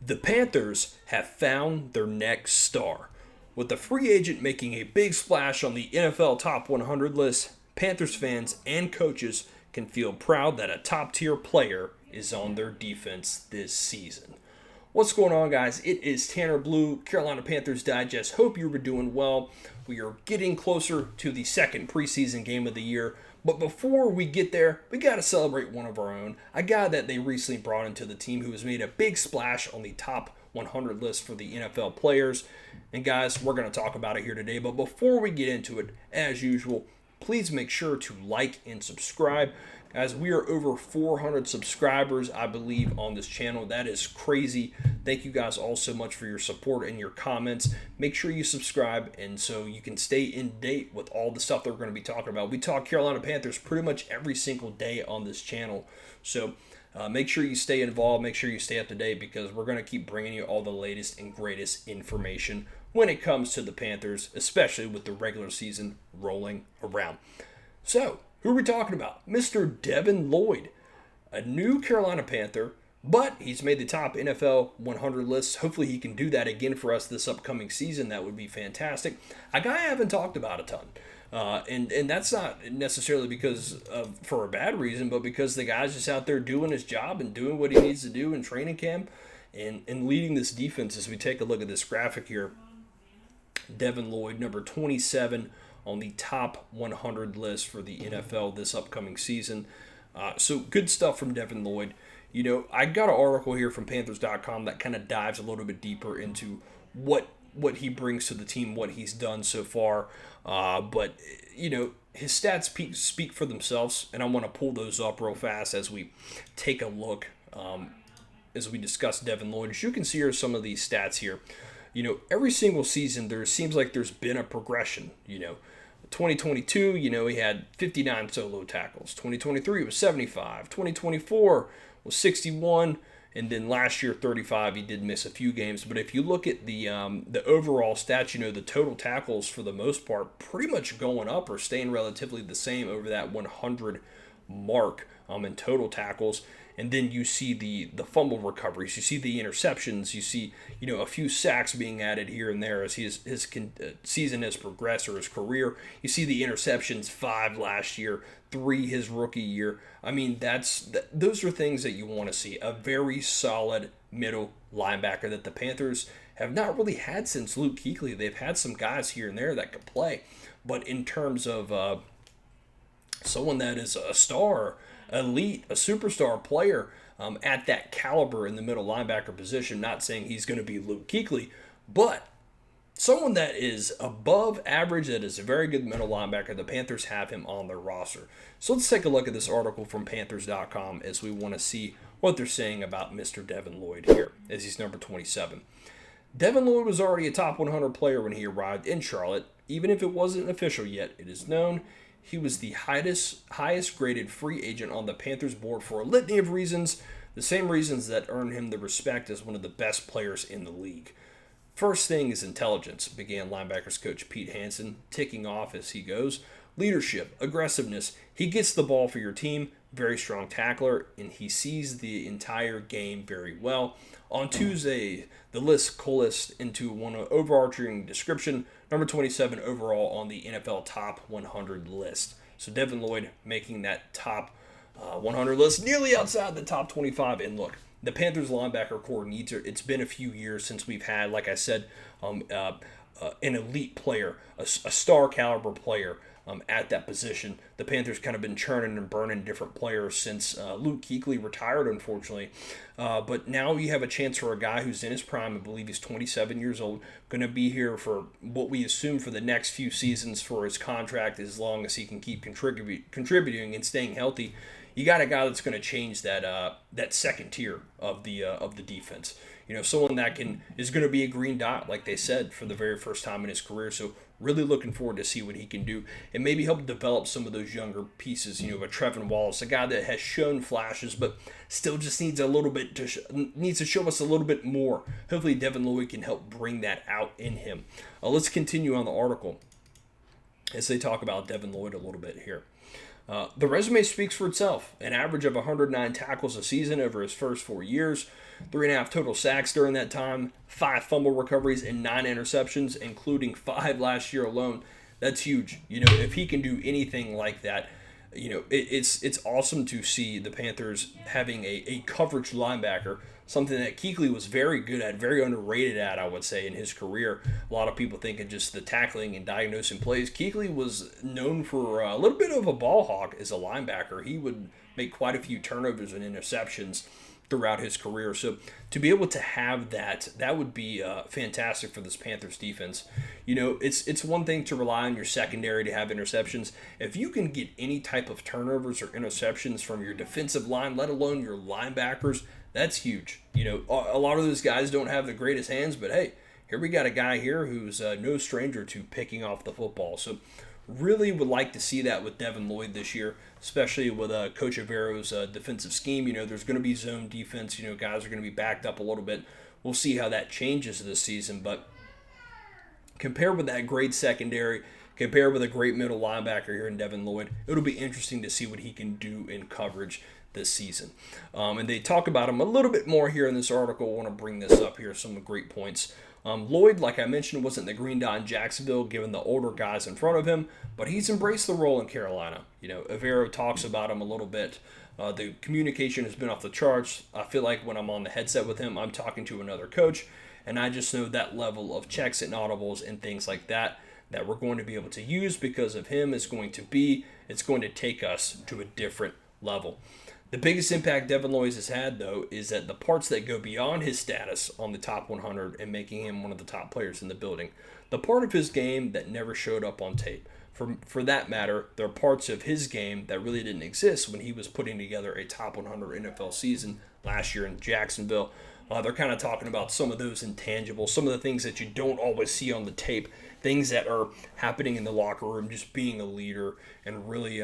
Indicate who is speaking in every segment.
Speaker 1: The Panthers have found their next star. With the free agent making a big splash on the NFL Top 100 list, Panthers fans and coaches can feel proud that a top tier player is on their defense this season. What's going on, guys? It is Tanner Blue, Carolina Panthers Digest. Hope you were doing well. We are getting closer to the second preseason game of the year. But before we get there, we got to celebrate one of our own. A guy that they recently brought into the team who has made a big splash on the top 100 list for the NFL players. And guys, we're going to talk about it here today. But before we get into it, as usual, please make sure to like and subscribe. Guys, we are over 400 subscribers, I believe, on this channel. That is crazy. Thank you guys all so much for your support and your comments. Make sure you subscribe and so you can stay in date with all the stuff that we're going to be talking about. We talk Carolina Panthers pretty much every single day on this channel. So make sure you stay involved. Make sure you stay up to date because we're going to keep bringing you all the latest and greatest information when it comes to the Panthers, especially with the regular season rolling around. So, who are we talking about? Mr. Devin Llyod, a new Carolina Panther, but he's made the top NFL 100 list. Hopefully he can do that again for us this upcoming season. That would be fantastic. A guy I haven't talked about a ton. And that's not necessarily because for a bad reason, but because the guy's just out there doing his job and doing what he needs to do in training camp and leading this defense. As we take a look at this graphic here, Devin Llyod, number 27 on the top 100 list for the NFL this upcoming season. So good stuff from Devin Llyod. You know, I got an article here from Panthers.com that kind of dives a little bit deeper into what he brings to the team, what he's done so far. But, you know, his stats speak for themselves, and I want to pull those up real fast as we take a look as we discuss Devin Llyod. As you can see here, some of these stats here. You know, every single season there seems like there's been a progression. You know, 2022, you know, he had 59 solo tackles. 2023 was 75. 2024 was 61. And then last year, 35. He did miss a few games. But if you look at the overall stats, you know, the total tackles for the most part pretty much going up or staying relatively the same over that 100 mark in total tackles. And then you see the fumble recoveries, you see the interceptions, you see, you know, a few sacks being added here and there as his season has progressed or his career. You see the interceptions, 5 last year, 3 his rookie year. I mean, those are things that you want to see. A very solid middle linebacker that the Panthers have not really had since Luke Kuechly. They've had some guys here and there that could play, but in terms of someone that is a star, elite, a superstar player at that caliber in the middle linebacker position. Not saying he's going to be Luke Kuechly, but someone that is above average, that is a very good middle linebacker. The Panthers have him on their roster. So let's take a look at this article from Panthers.com as we want to see what they're saying about Mr. Devin Llyod here, as he's number 27. Devin Llyod was already a top 100 player when he arrived in Charlotte. Even if it wasn't official yet, it is known he was the highest graded free agent on the Panthers board for a litany of reasons, the same reasons that earned him the respect as one of the best players in the league. First thing is intelligence, began linebackers coach Pete Hansen, ticking off as he goes. Leadership, aggressiveness, he gets the ball for your team, very strong tackler, and he sees the entire game very well. On Tuesday, the list coalesced into one overarching description, number 27 overall on the NFL Top 100 list. So Devin Llyod making that top 100 list, nearly outside the top 25. And look, the Panthers linebacker core needs it. It's been a few years since we've had, like I said, an elite player, a star caliber player at that position. The Panthers kind of been churning and burning different players since Luke Kuechly retired, unfortunately. But now you have a chance for a guy who's in his prime. I believe he's 27 years old, going to be here for what we assume for the next few seasons for his contract, as long as he can keep contributing and staying healthy. You got a guy that's going to change that second tier of the defense. You know, someone that is going to be a green dot, like they said, for the very first time in his career. So really looking forward to see what he can do and maybe help develop some of those younger pieces. You know, a Trevin Wallace, a guy that has shown flashes, but still just needs needs to show us a little bit more. Hopefully, Devin Llyod can help bring that out in him. Let's continue on the article as they talk about Devin Llyod a little bit here. The resume speaks for itself. An average of 109 tackles a season over his first 4 years, 3.5 total sacks during that time, 5 fumble recoveries, and 9 interceptions, including 5 last year alone. That's huge. If he can do anything like that, it's awesome to see the Panthers having a coverage linebacker, something that Kuechly was very good at, very underrated at, I would say, in his career. A lot of people thinking just the tackling and diagnosing plays. Kuechly was known for a little bit of a ball hawk as a linebacker. He would make quite a few turnovers and interceptions throughout his career. So to be able to have that would be fantastic for this Panthers defense. It's one thing to rely on your secondary to have interceptions. If you can get any type of turnovers or interceptions from your defensive line, let alone your linebackers, that's huge. A lot of those guys don't have the greatest hands, but hey, here we got a guy here who's no stranger to picking off the football. So really would like to see that with Devin Llyod this year, especially with Coach Avero's defensive scheme. There's going to be zone defense. Guys are going to be backed up a little bit. We'll see how that changes this season. But compared with that great secondary, compared with a great middle linebacker here in Devin Llyod, it'll be interesting to see what he can do in coverage this season. And they talk about him a little bit more here in this article. I want to bring this up here, some great points. Lloyd, like I mentioned, wasn't the green dot in Jacksonville given the older guys in front of him, but he's embraced the role in Carolina. Avero talks about him a little bit. The communication has been off the charts. I feel like when I'm on the headset with him, I'm talking to another coach, and I just know that level of checks and audibles and things like that we're going to be able to use because of him it's going to take us to a different level. The biggest impact Devin Llyod has had, though, is that the parts that go beyond his status on the top 100 and making him one of the top players in the building, the part of his game that never showed up on tape. For that matter, there are parts of his game that really didn't exist when he was putting together a top 100 NFL season last year in Jacksonville. They're kind of talking about some of those intangibles, some of the things that you don't always see on the tape, things that are happening in the locker room, just being a leader and really,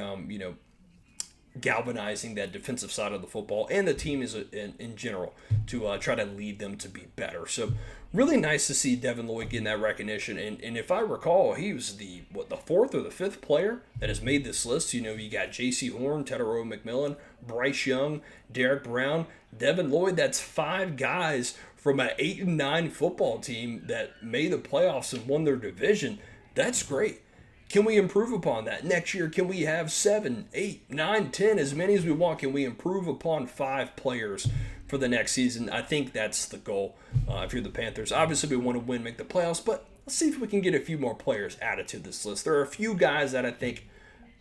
Speaker 1: galvanizing that defensive side of the football and the team in general to try to lead them to be better. So really nice to see Devin Llyod getting that recognition. And if I recall, he was the 4th or the 5th player that has made this list. You got Jaycee Horn, Tetairoa McMillan, Bryce Young, Derrick Brown, Devin Llyod. That's 5 guys from an 8-9 football team that made the playoffs and won their division. That's great. Can we improve upon that? Next year, can we have 7, 8, 9, 10, as many as we want? Can we improve upon 5 players for the next season? I think that's the goal if you're the Panthers. Obviously, we want to win, make the playoffs, but let's see if we can get a few more players added to this list. There are a few guys that I think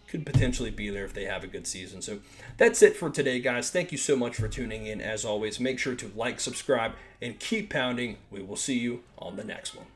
Speaker 1: could potentially be there if they have a good season. So that's it for today, guys. Thank you so much for tuning in. As always, make sure to like, subscribe, and keep pounding. We will see you on the next one.